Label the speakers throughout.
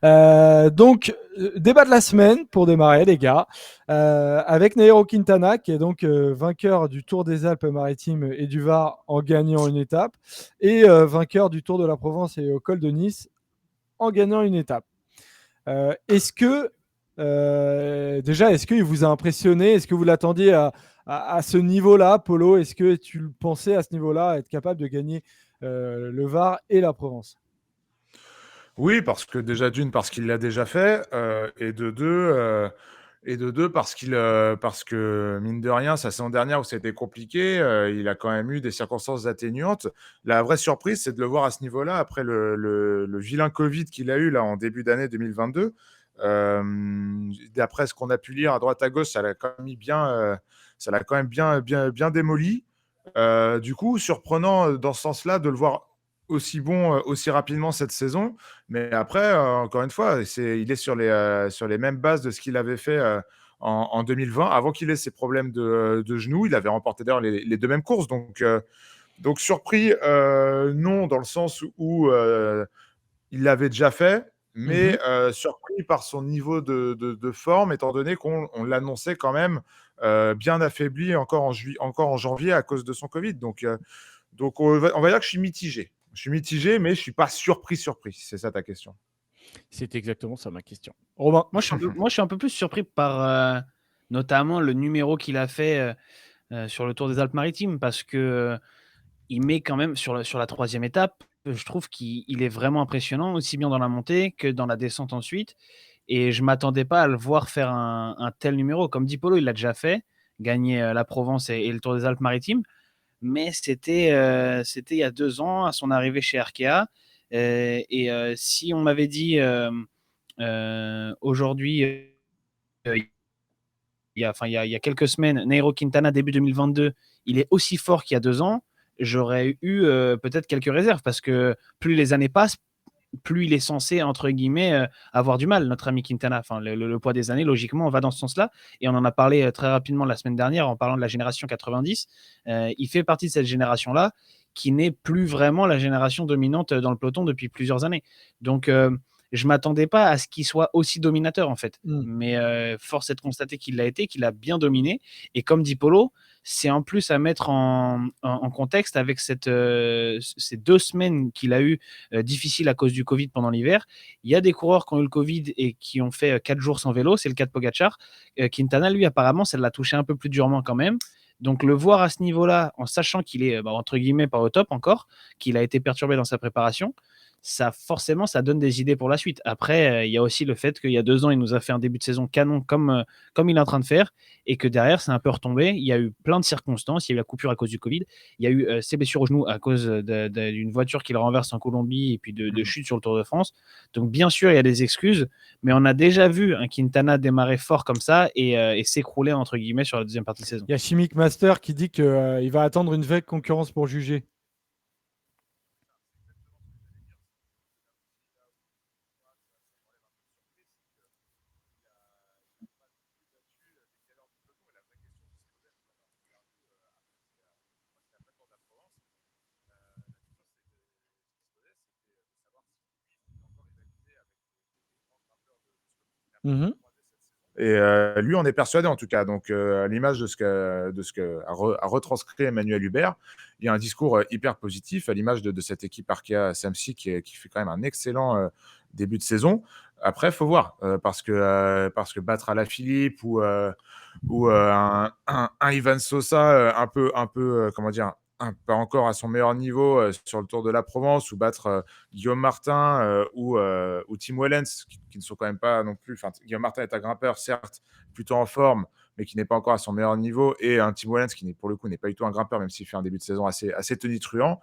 Speaker 1: Débat de la semaine pour démarrer, les gars, avec Nairo Quintana, qui est donc vainqueur du Tour des Alpes-Maritimes et du Var en gagnant une étape, et vainqueur du Tour de la Provence et au Col de Nice en gagnant une étape. Est-ce qu'il vous a impressionné? Est-ce que vous l'attendiez à ce niveau-là, Polo? Est-ce que tu le pensais à ce niveau-là être capable de gagner le Var et la Provence?
Speaker 2: Oui, parce que déjà d'une, parce qu'il l'a déjà fait, et de deux parce que mine de rien, sa saison dernière où c'était compliqué, il a quand même eu des circonstances atténuantes. La vraie surprise, c'est de le voir à ce niveau-là après le vilain Covid qu'il a eu là en début d'année 2022. D'après ce qu'on a pu lire à droite à gauche, ça l'a quand même bien démoli. Du coup, surprenant dans ce sens-là de le voir aussi bon aussi rapidement cette saison. Mais après, encore une fois, il est sur les mêmes bases de ce qu'il avait fait en 2020, avant qu'il ait ses problèmes de genoux. Il avait remporté d'ailleurs les deux mêmes courses. Donc surpris, non, dans le sens où il l'avait déjà fait,
Speaker 1: Mhm.
Speaker 2: mais surpris par son niveau de forme, étant donné qu'on l'annonçait quand même bien affaibli encore en janvier à cause de son Covid. Donc on va dire que je suis mitigé. Je suis mitigé, mais je suis pas surpris. C'est ça ta question.
Speaker 1: C'est exactement ça ma question. Romain.
Speaker 3: Moi, je suis un peu plus surpris par notamment le numéro qu'il a fait sur le Tour des Alpes-Maritimes parce que il met quand même sur la troisième étape. Je trouve qu'il est vraiment impressionnant, aussi bien dans la montée que dans la descente ensuite. Et je m'attendais pas à le voir faire un tel numéro. Comme dit Polo, il l'a déjà fait, gagner la Provence et le Tour des Alpes-Maritimes. Mais c'était il y a 2 ans, à son arrivée chez Arkea. Si on m'avait dit aujourd'hui, il y a quelques semaines, Nairo Quintana, début 2022, il est aussi fort qu'il y a 2 ans, j'aurais eu peut-être quelques réserves parce que plus les années passent, plus il est censé, entre guillemets, avoir du mal, notre ami Quintana. Enfin, le poids des années, logiquement, on va dans ce sens-là. Et on en a parlé très rapidement la semaine dernière en parlant de la génération 90. Il fait partie de cette génération-là qui n'est plus vraiment la génération dominante dans le peloton depuis plusieurs années. Donc, je ne m'attendais pas à ce qu'il soit aussi dominateur, en fait.
Speaker 1: Mm.
Speaker 3: Mais force est de constater qu'il l'a été, qu'il a bien dominé. Et comme dit Polo, c'est en plus à mettre en contexte avec ces 2 semaines qu'il a eues difficiles à cause du Covid pendant l'hiver. Il y a des coureurs qui ont eu le Covid et qui ont fait 4 jours sans vélo. C'est le cas de Pogacar. Quintana, lui, apparemment, ça l'a touché un peu plus durement quand même. Donc, le voir à ce niveau-là, en sachant qu'il est, entre guillemets, pas au top encore, qu'il a été perturbé dans sa préparation, ça forcément, ça donne des idées pour la suite. Après, il y a aussi le fait qu'il y a 2 ans, il nous a fait un début de saison canon comme il est en train de faire, et que derrière, c'est un peu retombé. Il y a eu plein de circonstances. Il y a eu la coupure à cause du Covid. Il y a eu ses blessures au genou à cause d'une voiture qu'il renverse en Colombie et puis de chute sur le Tour de France. Donc, bien sûr, il y a des excuses, mais on a déjà vu un Quintana démarrer fort comme ça et s'écrouler, entre guillemets, sur la deuxième partie de saison.
Speaker 1: Il y a Chimic Master qui dit qu'il va attendre une vraie concurrence pour juger. Mhm.
Speaker 2: Et lui, on est persuadé en tout cas. Donc, à l'image de ce que a retranscrit Emmanuel Hubert, il y a un discours hyper positif à l'image de cette équipe Arkea Samsic qui fait quand même un excellent début de saison. Après, il faut voir parce que battre à la Philippe ou un Ivan Sosa comment dire, pas encore à son meilleur niveau sur le Tour de la Provence ou battre Guillaume Martin ou Tim Wellens qui ne sont quand même pas non plus. Enfin, Guillaume Martin est un grimpeur, certes, plutôt en forme, mais qui n'est pas encore à son meilleur niveau, et un Tim Wellens qui, pour le coup, n'est pas du tout un grimpeur, même s'il fait un début de saison assez tonitruant.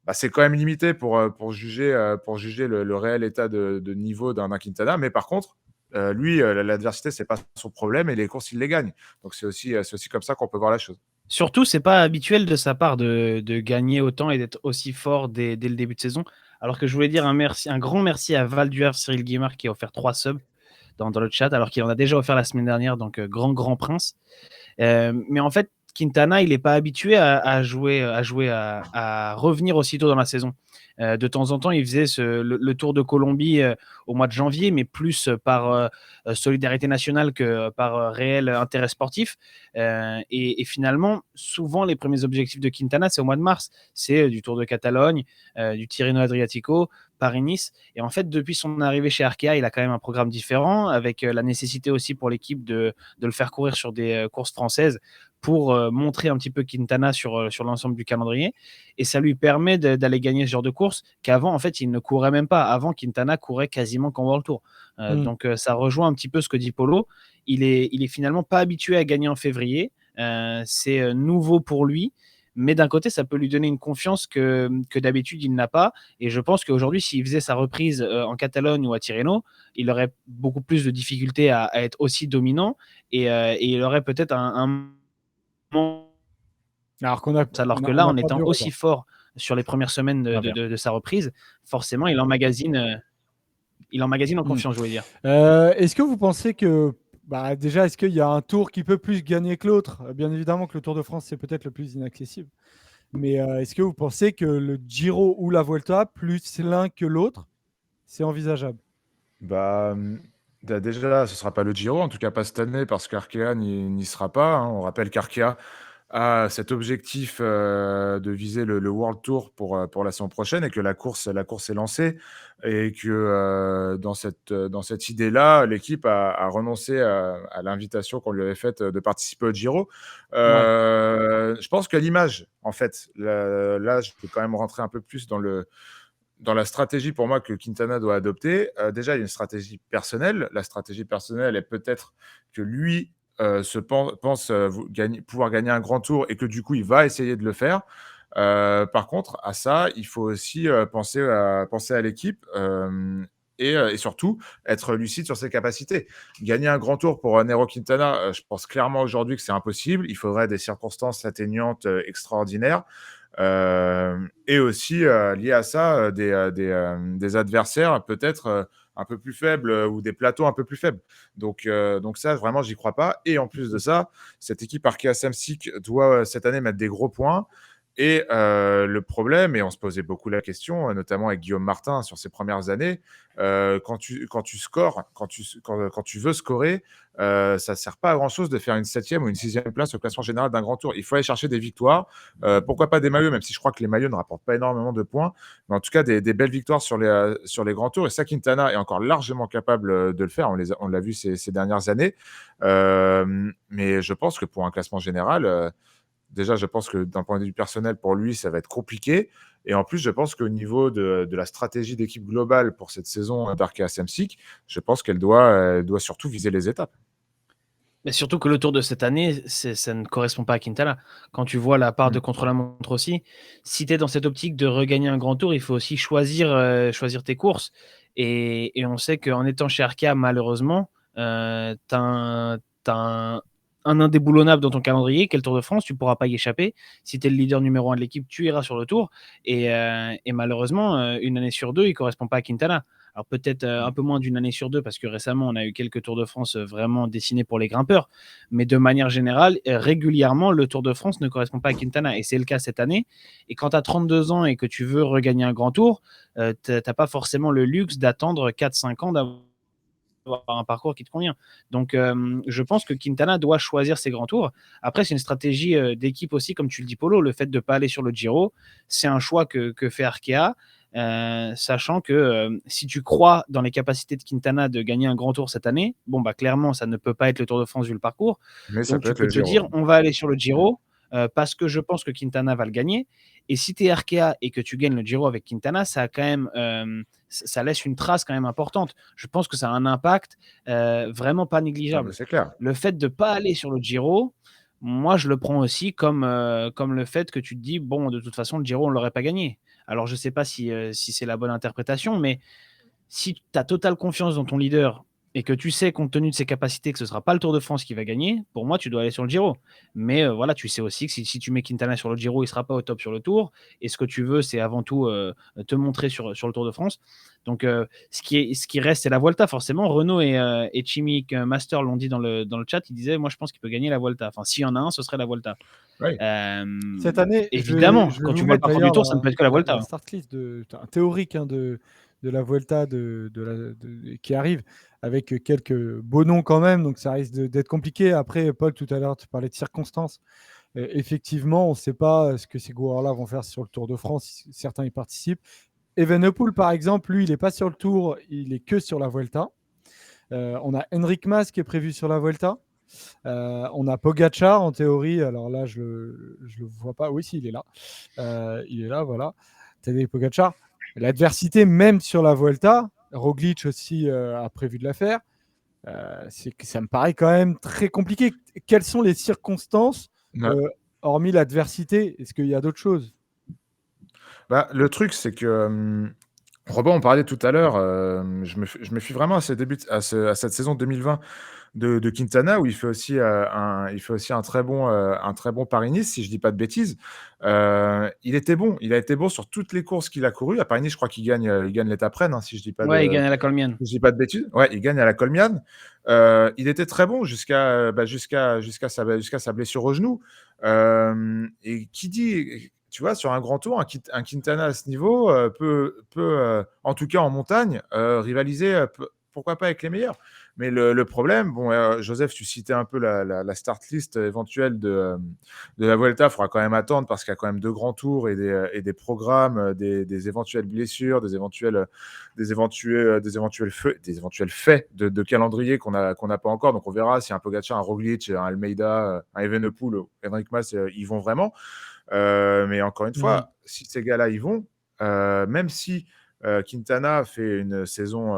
Speaker 2: Bah, c'est quand même limité pour juger le réel état de niveau d'un Quintana. Mais par contre, lui, l'adversité, c'est pas son problème et les courses, il les gagne. Donc c'est aussi comme ça qu'on peut voir la chose.
Speaker 3: Surtout, c'est pas habituel de sa part de gagner autant et d'être aussi fort dès le début de saison. Alors que je voulais dire un grand merci à Val d'Huer, Cyril Guimard, qui a offert 3 subs dans le chat, alors qu'il en a déjà offert la semaine dernière, donc grand prince. Mais en fait, Quintana, il n'est pas habitué à revenir aussitôt dans la saison. De temps en temps, il faisait le Tour de Colombie au mois de janvier, mais plus par solidarité nationale que par réel intérêt sportif. Et finalement, souvent, les premiers objectifs de Quintana, c'est au mois de mars. C'est du Tour de Catalogne, du Tirreno Adriatico, Paris-Nice. Et en fait, depuis son arrivée chez Arkea, il a quand même un programme différent, avec la nécessité aussi pour l'équipe de le faire courir sur des courses françaises pour montrer un petit peu Quintana sur l'ensemble du calendrier. Et ça lui permet d'aller gagner ce genre de course qu'avant, en fait, il ne courait même pas. Avant, Quintana courait quasiment qu'en World Tour. Donc, ça rejoint un petit peu ce que dit Polo. Il est finalement pas habitué à gagner en février. C'est nouveau pour lui. Mais d'un côté, ça peut lui donner une confiance que d'habitude, il n'a pas. Et je pense qu'aujourd'hui, s'il faisait sa reprise en Catalogne ou à Tirreno, il aurait beaucoup plus de difficultés à être aussi dominant. Et il aurait peut-être un
Speaker 1: Alors
Speaker 3: que là, en
Speaker 1: pas
Speaker 3: étant
Speaker 1: vu
Speaker 3: aussi
Speaker 1: record.
Speaker 3: fort sur les premières semaines de sa reprise, forcément, il emmagasine en confiance, je voulais dire.
Speaker 1: Est-ce que vous pensez que, déjà, est-ce qu'il y a un tour qui peut plus gagner que l'autre? Bien évidemment que le Tour de France, c'est peut-être le plus inaccessible. Mais est-ce que vous pensez que le Giro ou la Vuelta, plus l'un que l'autre, c'est envisageable?
Speaker 2: Bah, déjà, ce sera pas le Giro, en tout cas pas cette année, parce qu'Arkea n'y sera pas, hein. On rappelle qu'Arkea a cet objectif de viser le World Tour pour la saison prochaine et que la course est lancée et que dans cette idée-là, l'équipe a renoncé à l'invitation qu'on lui avait faite de participer au Giro.
Speaker 1: Ouais.
Speaker 2: Je pense qu'à l'image, en fait, là, je peux quand même rentrer un peu plus dans la stratégie pour moi que Quintana doit adopter. Déjà, il y a une stratégie personnelle. La stratégie personnelle est peut-être que lui pense pouvoir gagner un grand tour et que du coup, il va essayer de le faire. Par contre, à ça, il faut aussi penser à l'équipe et surtout être lucide sur ses capacités. Gagner un grand tour pour Nairo Quintana, je pense clairement aujourd'hui que c'est impossible. Il faudrait des circonstances atteignantes extraordinaires. Et aussi, lié à ça, des adversaires peut-être un peu plus faibles ou des plateaux un peu plus faibles. Donc ça, vraiment, j'y crois pas. Et en plus de ça, cette équipe Arkea Samsic doit cette année mettre des gros points. Et le problème, et on se posait beaucoup la question, notamment avec Guillaume Martin sur ses premières années, quand tu scores, quand tu veux scorer, ça ne sert pas à grand-chose de faire une 7e ou une 6e place au classement général d'un grand tour. Il faut aller chercher des victoires. Pourquoi pas des maillots, même si je crois que les maillots ne rapportent pas énormément de points. Mais en tout cas, des belles victoires sur les grands tours. Et ça, Quintana est encore largement capable de le faire. On l'a vu ces dernières années. Mais je pense que pour un classement général, déjà, je pense que d'un point de vue personnel, pour lui, ça va être compliqué. Et en plus, je pense qu'au niveau de la stratégie d'équipe globale pour cette saison d'Arkea Samsic, je pense qu'elle doit surtout viser les étapes.
Speaker 3: Mais surtout que le Tour de cette année, ça ne correspond pas à Quintana. Quand tu vois la part de
Speaker 2: Mm.
Speaker 3: contre-la-montre aussi, si tu es dans cette optique de regagner un grand tour, il faut aussi choisir tes courses. Et on sait qu'en étant chez Arkea, malheureusement, tu as un indéboulonnable dans ton calendrier, qui est le Tour de France, tu ne pourras pas y échapper. Si tu es le leader numéro 1 de l'équipe, tu iras sur le Tour. Et malheureusement, une année sur deux, il ne correspond pas à Quintana. Alors peut-être un peu moins d'une année sur deux, parce que récemment, on a eu quelques Tours de France vraiment dessinés pour les grimpeurs. Mais de manière générale, régulièrement, le Tour de France ne correspond pas à Quintana. Et c'est le cas cette année. Et quand tu as 32 ans et que tu veux regagner un grand tour, tu n'as pas forcément le luxe d'attendre 4-5 ans d'avoir un parcours qui te convient. Donc, je pense que Quintana doit choisir ses grands tours. Après, c'est une stratégie d'équipe aussi, comme tu le dis, Polo. Le fait de ne pas aller sur le Giro, c'est un choix que fait Arkea. Sachant que si tu crois dans les capacités de Quintana de gagner un grand tour cette année, bon, bah, clairement, ça ne peut pas être le Tour de France vu le parcours.
Speaker 2: Mais ça
Speaker 3: Donc,
Speaker 2: peut
Speaker 3: tu
Speaker 2: être
Speaker 3: peux
Speaker 2: le
Speaker 3: te
Speaker 2: Giro.
Speaker 3: dire, on va aller sur le Giro parce que je pense que Quintana va le gagner. Et si tu es Arkea et que tu gagnes le Giro avec Quintana, ça a quand même, ça laisse une trace quand même importante. Je pense que ça a un impact vraiment pas
Speaker 2: Ah, mais
Speaker 3: négligeable.
Speaker 2: c'est clair.
Speaker 3: Le fait de ne pas aller sur le Giro, moi, je le prends aussi comme le fait que tu te dis, bon, de toute façon, le Giro, on ne l'aurait pas gagné. Alors, je ne sais pas si c'est la bonne interprétation, mais si tu as totale confiance dans ton leader et que tu sais, compte tenu de ses capacités, que ce ne sera pas le Tour de France qui va gagner, pour moi, tu dois aller sur le Giro. Mais voilà, tu sais aussi que si tu mets Quintana sur le Giro, il ne sera pas au top sur le Tour. Et ce que tu veux, c'est avant tout te montrer sur le Tour de France. Donc, ce qui reste, c'est la Vuelta, forcément. Renaud et Chimic Master l'ont dit dans le chat. Ils disaient, moi, je pense qu'il peut gagner la Vuelta. Enfin, s'il y en a un, ce serait la Vuelta.
Speaker 2: Oui.
Speaker 1: Cette année,
Speaker 3: Évidemment,
Speaker 1: je vais
Speaker 3: quand
Speaker 1: vous
Speaker 3: tu vois le
Speaker 1: mettre
Speaker 3: parcours du
Speaker 1: d'ailleurs
Speaker 3: Tour, ça ne peut être que la Vuelta.
Speaker 1: la start list théorique de la Vuelta qui arrive, avec quelques beaux noms quand même, donc ça risque d'être compliqué. Après, Paul, tout à l'heure, tu parlais de circonstances. Effectivement, on ne sait pas ce que ces coureurs-là vont faire sur le Tour de France. Certains y participent. Evenepoel, par exemple, lui, il n'est pas sur le Tour, il est que sur la Vuelta. On a Enric Mas qui est prévu sur la Vuelta. On a Pogacar en théorie. Alors là, je le vois pas. Oui, si, il est là. Il est là, voilà. Tadej Pogacar. L'adversité, même sur la Vuelta, Roglic aussi a prévu de la faire. Ça me paraît quand même très compliqué. Quelles sont les circonstances,
Speaker 2: Ouais.
Speaker 1: hormis l'adversité? Est-ce qu'il y a d'autres choses?
Speaker 2: Bah, le truc, c'est que Robin, on parlait tout à l'heure, je me fie vraiment à cette saison 2020 de Quintana, où il fait aussi un très bon Paris-Nice, si je dis pas de bêtises. Il était bon, il a été bon sur toutes les courses qu'il a courues. À Paris-Nice, je crois il gagne l'étape Rennes, hein, si je dis pas
Speaker 3: Ouais, il
Speaker 2: de
Speaker 3: gagne à la Colmiane.
Speaker 2: bêtises. Ouais, il gagne à la Colmiane. Il était très bon jusqu'à sa blessure au genou. Et qui dit, tu vois, sur un grand tour, un Quintana à ce niveau peut en tout cas en montagne, rivaliser, pourquoi pas avec les meilleurs. Mais le problème, bon, Joseph, tu citais un peu la start list éventuelle de la Vuelta. Il faudra quand même attendre parce qu'il y a quand même 2 grands tours et des programmes, des éventuelles blessures, des éventuels faits de calendrier qu'on n'a pas encore. Donc on verra si un Pogacar, un Roglic, un Almeida, un Evenepoel, Enric Mas, ils vont vraiment. Mais encore une fois, si ces gars-là y vont, même si Quintana fait une saison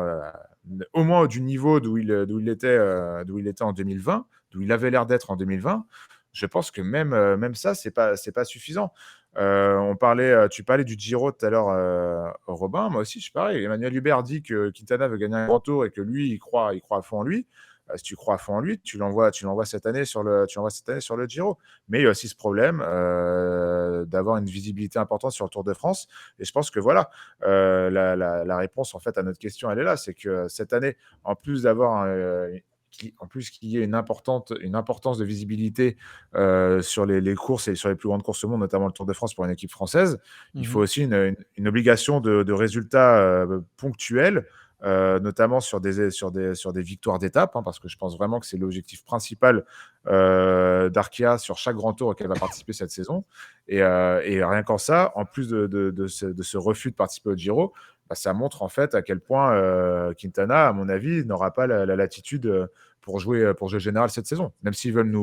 Speaker 2: au moins du niveau d'où il était en 2020, d'où il avait l'air d'être en 2020, je pense que même ça, c'est pas suffisant. Tu parlais du Giro tout à l'heure, Robin. Moi aussi, je pareil. Emmanuel Hubert dit que Quintana veut gagner un grand tour et que lui, il croit à fond en lui. Si tu crois à fond en lui, tu l'envoies cette année sur le Giro. Mais il y a aussi ce problème d'avoir une visibilité importante sur le Tour de France. Et je pense que voilà, la réponse en fait à notre question, elle est là. C'est que cette année, en plus d'avoir qu'il y ait une importance de visibilité sur les courses et sur les plus grandes courses au monde, notamment le Tour de France pour une équipe française, il faut aussi une obligation de résultats ponctuels, notamment sur des victoires d'étape, hein, parce que je pense vraiment que c'est l'objectif principal d'Arkea sur chaque grand tour auquel elle va participer cette saison. Et rien qu'en ça, en plus de ce refus de participer au Giro, bah, ça montre en fait à quel point Quintana, à mon avis, n'aura pas la latitude pour jouer général cette saison. Même s'ils veulent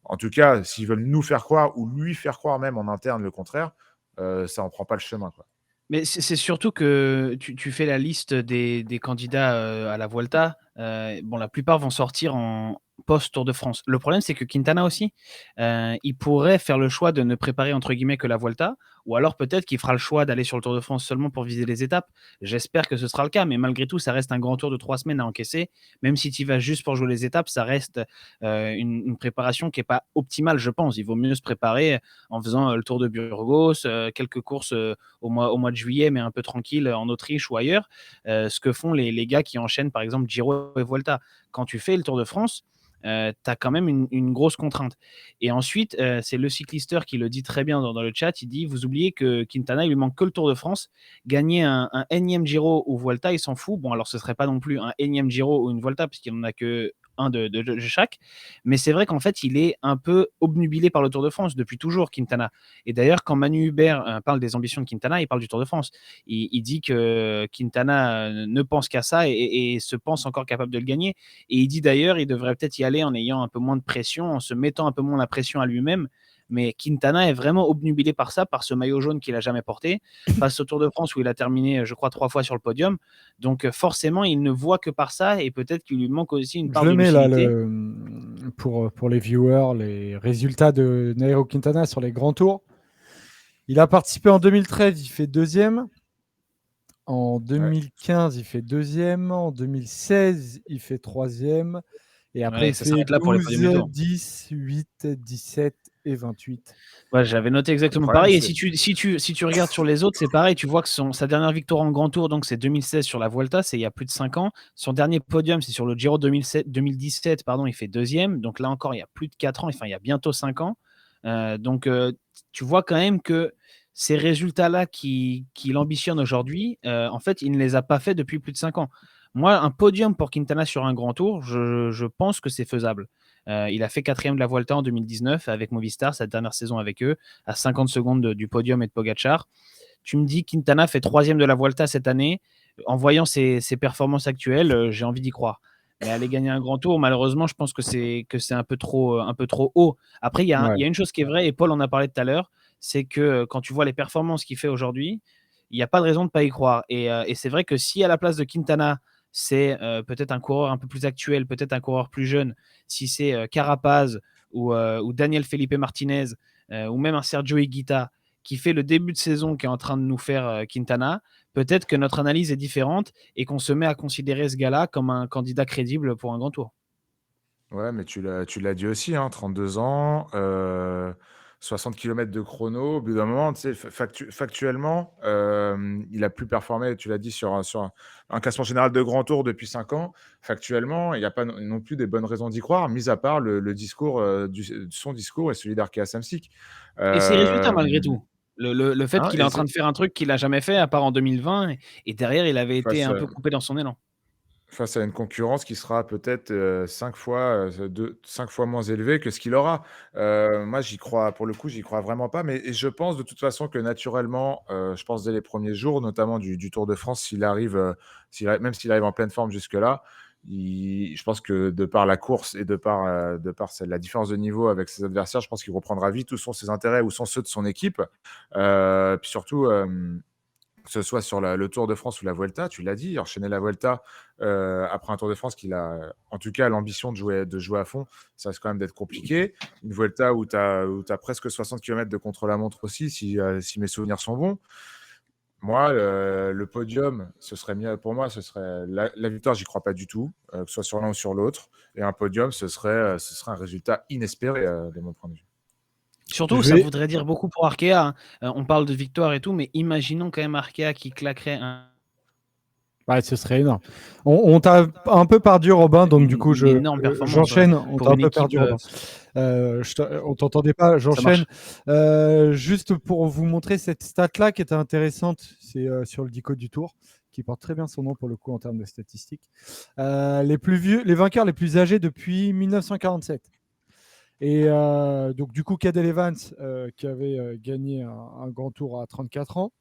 Speaker 2: en tout cas, s'ils veulent nous faire croire ou lui faire croire même en interne le contraire, ça en prend pas le chemin, quoi.
Speaker 3: Mais c'est surtout que tu fais la liste des candidats à la Vuelta. Bon, la plupart vont sortir en post-Tour de France. Le problème, c'est que Quintana aussi, il pourrait faire le choix de ne préparer entre guillemets que la Vuelta, ou alors peut-être qu'il fera le choix d'aller sur le Tour de France seulement pour viser les étapes. J'espère que ce sera le cas, mais malgré tout, ça reste un grand tour de 3 semaines à encaisser. Même si tu y vas juste pour jouer les étapes, ça reste une préparation qui n'est pas optimale, je pense. Il vaut mieux se préparer en faisant le Tour de Burgos, quelques courses au mois de juillet, mais un peu tranquille en Autriche ou ailleurs. Ce que font les gars qui enchaînent, par exemple, Giro et Vuelta. Quand tu fais le Tour de France, tu as quand même une grosse contrainte. Et ensuite, c'est le cyclisteur qui le dit très bien dans le chat. Il dit, vous oubliez que Quintana, il lui manque que le Tour de France. Gagner un énième Giro ou Vuelta, il s'en fout. Bon, alors ce serait pas non plus un énième Giro ou une Vuelta, puisqu'il n'en a que un de chaque. Mais c'est vrai qu'en fait, il est un peu obnubilé par le Tour de France depuis toujours, Quintana. Et d'ailleurs, quand Manu Hubert parle des ambitions de Quintana, il parle du Tour de France. Il dit que Quintana ne pense qu'à ça et se pense encore capable de le gagner. Et il dit d'ailleurs, il devrait peut-être y aller en ayant un peu moins de pression, en se mettant un peu moins la pression à lui-même. Mais Quintana est vraiment obnubilé par ça, par ce maillot jaune qu'il n'a jamais porté, face au Tour de France où il a terminé, je crois, 3 fois sur le podium. Donc forcément, il ne voit que par ça et peut-être qu'il lui manque aussi une part de lucidité.
Speaker 1: Je le mets là, pour les viewers, les résultats de Nairo Quintana sur les grands tours. Il a participé en 2013, il fait 2e. En
Speaker 2: Ouais.
Speaker 1: 2015, il fait deuxième. En 2016, il fait troisième. Et après,
Speaker 3: Ouais,
Speaker 1: il
Speaker 3: ça
Speaker 1: fait
Speaker 3: s'arrête là pour les podiums du
Speaker 1: 12,
Speaker 3: Tour.
Speaker 1: 10, 8, 17 et 28.
Speaker 3: Ouais, j'avais noté
Speaker 2: Le
Speaker 3: exactement
Speaker 2: problème,
Speaker 3: pareil. Et
Speaker 2: c'est
Speaker 3: si tu regardes sur les autres, c'est pareil. Tu vois que sa dernière victoire en Grand Tour, donc c'est 2016 sur la Vuelta, c'est il y a plus de 5 ans. Son dernier podium, c'est sur le Giro 2017, pardon, il fait deuxième. Donc là encore, il y a plus de 4 ans, enfin il y a bientôt 5 ans. Donc tu vois quand même que ces résultats-là qu'il ambitionne aujourd'hui, en fait, il ne les a pas fait depuis plus de 5 ans. Moi, un podium pour Quintana sur un Grand Tour, je pense que c'est faisable. Il a fait quatrième de la Vuelta en 2019 avec Movistar, sa dernière saison avec eux, à 50 secondes du podium et de Pogacar. Tu me dis Quintana fait troisième de la Vuelta cette année. En voyant ses performances actuelles, j'ai envie d'y croire. Mais aller gagner un grand tour, malheureusement, je pense que c'est un peu trop haut. Après,
Speaker 1: Ouais.
Speaker 3: il y a une chose qui est vraie, et Paul en a parlé tout à l'heure, c'est que quand tu vois les performances qu'il fait aujourd'hui, il n'y a pas de raison de ne pas y croire. Et c'est vrai que si à la place de Quintana, c'est peut-être un coureur un peu plus actuel, peut-être un coureur plus jeune, si c'est Carapaz ou Daniel Felipe Martinez ou même un Sergio Higuita qui fait le début de saison qui est en train de nous faire Quintana, peut-être que notre analyse est différente et qu'on se met à considérer ce gars-là comme un candidat crédible pour un grand tour.
Speaker 2: Ouais, mais tu l'as dit aussi, hein, 32 ans, 60 kilomètres de chrono. Au bout d'un moment, tu sais, factuellement, il a plus performé, tu l'as dit, sur un classement général de grand tour depuis 5 ans. Factuellement, il y a pas non plus des bonnes raisons d'y croire, mis à part le discours, son discours et celui d'Arkea Samsic.
Speaker 3: Et ses résultats malgré
Speaker 2: Hem,
Speaker 3: tout. Le fait
Speaker 2: hein
Speaker 3: qu'il est
Speaker 2: et
Speaker 3: en train
Speaker 2: c'est
Speaker 3: de faire un truc qu'il n'a jamais fait à part en 2020 et derrière il avait été
Speaker 2: face,
Speaker 3: un peu coupé dans son élan.
Speaker 2: face à une concurrence qui sera peut-être, 5 fois moins élevée que ce qu'il aura. Moi, j'y crois pour le coup, j'y crois vraiment pas, mais et je pense de toute façon que naturellement, je pense dès les premiers jours, notamment du Tour de France, même s'il arrive en pleine forme jusque-là, je pense que de par la course et de par la différence de niveau avec ses adversaires, je pense qu'il reprendra vite où sont ses intérêts, où sont ceux de son équipe. Puis surtout, que ce soit sur le Tour de France ou la Vuelta, tu l'as dit, enchaîner la Vuelta, après un Tour de France qu'il a, en tout cas, l'ambition de jouer à fond, ça risque quand même d'être compliqué. Une Vuelta où tu as presque 60 kilomètres de contre-la-montre aussi, si mes souvenirs sont bons. Moi, le podium, ce serait mieux pour moi, ce serait la victoire, j'y crois pas du tout, que ce soit sur l'un ou sur l'autre. Et un podium, ce serait un résultat inespéré, de mon point de vue.
Speaker 3: Surtout,
Speaker 1: Je
Speaker 3: ça
Speaker 1: vais,
Speaker 3: voudrait dire beaucoup pour Arkea, hein. On parle de victoire et tout, mais imaginons quand même Arkea qui claquerait
Speaker 1: Ouais, ce serait énorme. On t'a un peu perdu, Robin, donc du coup,
Speaker 3: une énorme performance
Speaker 1: j'enchaîne. On t'a
Speaker 3: pour
Speaker 1: un
Speaker 3: une
Speaker 1: peu
Speaker 3: équipe.
Speaker 1: perdu, Robin. On t'entendait pas,
Speaker 3: Ça
Speaker 1: j'enchaîne.
Speaker 3: marche.
Speaker 1: Juste pour vous montrer cette stat-là qui était intéressante, c'est sur le Dico du Tour, qui porte très bien son nom pour le coup en termes de statistiques. Les vainqueurs les plus âgés depuis 1947. Et donc, du coup, Cadel Evans, qui avait gagné un grand tour à 34 ans.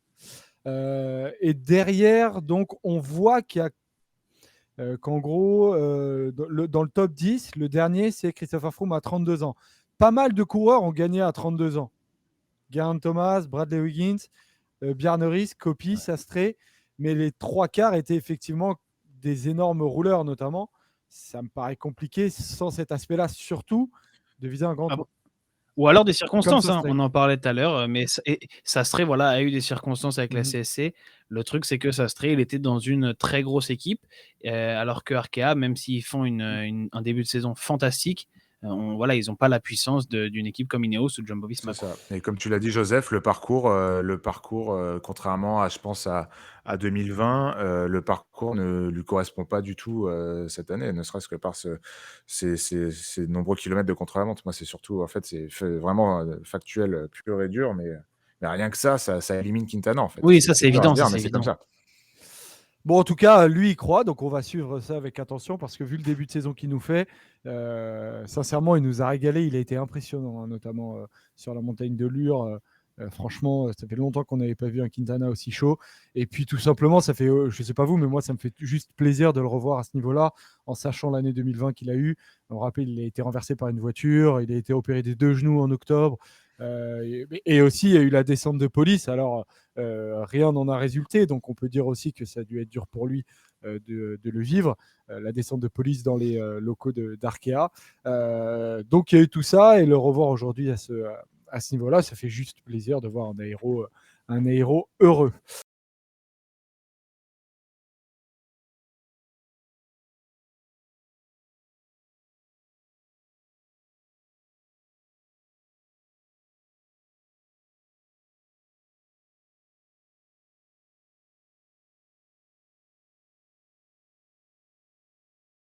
Speaker 1: Et derrière, donc, on voit qu'en gros, dans le top 10, le dernier, c'est Christopher Froome à 32 ans. Pas mal de coureurs ont gagné à 32 ans. Geraint Thomas, Bradley Wiggins, Bjarne Riis, Coppi,
Speaker 2: Ouais.
Speaker 1: Sastré. Mais les trois quarts étaient effectivement des énormes rouleurs, notamment. Ça me paraît compliqué sans cet aspect-là, surtout de viser un grand
Speaker 3: Ah bah,
Speaker 1: tour.
Speaker 3: ou alors des
Speaker 1: Comme
Speaker 3: circonstances, hein,
Speaker 1: Sastré.
Speaker 3: on en parlait tout à l'heure, mais Sastré, voilà, a eu des circonstances avec la
Speaker 1: Mhm.
Speaker 3: CSC. Le truc, c'est que Sastré, il était dans une très grosse équipe, alors que Arkea, même s'ils font un début de saison fantastique, voilà, ils n'ont pas la puissance d'une équipe comme Ineos ou
Speaker 2: C'est
Speaker 3: Jumbo-Visma, quoi.
Speaker 2: ça. Et comme tu l'as dit, Joseph, le parcours, contrairement à, je pense, à 2020, le parcours ne lui correspond pas du tout cette année, ne serait-ce que par ces nombreux kilomètres de contre-la-montre. Moi, c'est surtout, en fait, c'est vraiment factuel, pur et dur, mais rien que ça élimine Quintana, en fait.
Speaker 3: Oui,
Speaker 2: C'est
Speaker 3: ça
Speaker 2: c'est
Speaker 3: c'est
Speaker 2: dur à se
Speaker 3: évident, ça
Speaker 2: dire,
Speaker 3: c'est
Speaker 2: mais c'est comme
Speaker 3: évident.
Speaker 2: ça.
Speaker 1: Bon, en tout cas, lui, il croit, donc on va suivre ça avec attention parce que vu le début de saison qu'il nous fait, sincèrement, il nous a régalé. Il a été impressionnant, hein, notamment sur la montagne de Lure. Franchement, ça fait longtemps qu'on n'avait pas vu un Quintana aussi chaud. Et puis, tout simplement, ça fait, je sais pas vous, mais moi, ça me fait juste plaisir de le revoir à ce niveau-là, en sachant l'année 2020 qu'il a eu. On rappelle, il a été renversé par une voiture, il a été opéré des 2 genoux en octobre. Et aussi, il y a eu la descente de police. Alors, rien n'en a résulté, donc on peut dire aussi que ça a dû être dur pour lui de le vivre, la descente de police dans les locaux d'Arkea. Donc il y a eu tout ça, et le revoir aujourd'hui à ce niveau-là, ça fait juste plaisir de voir un aéro heureux.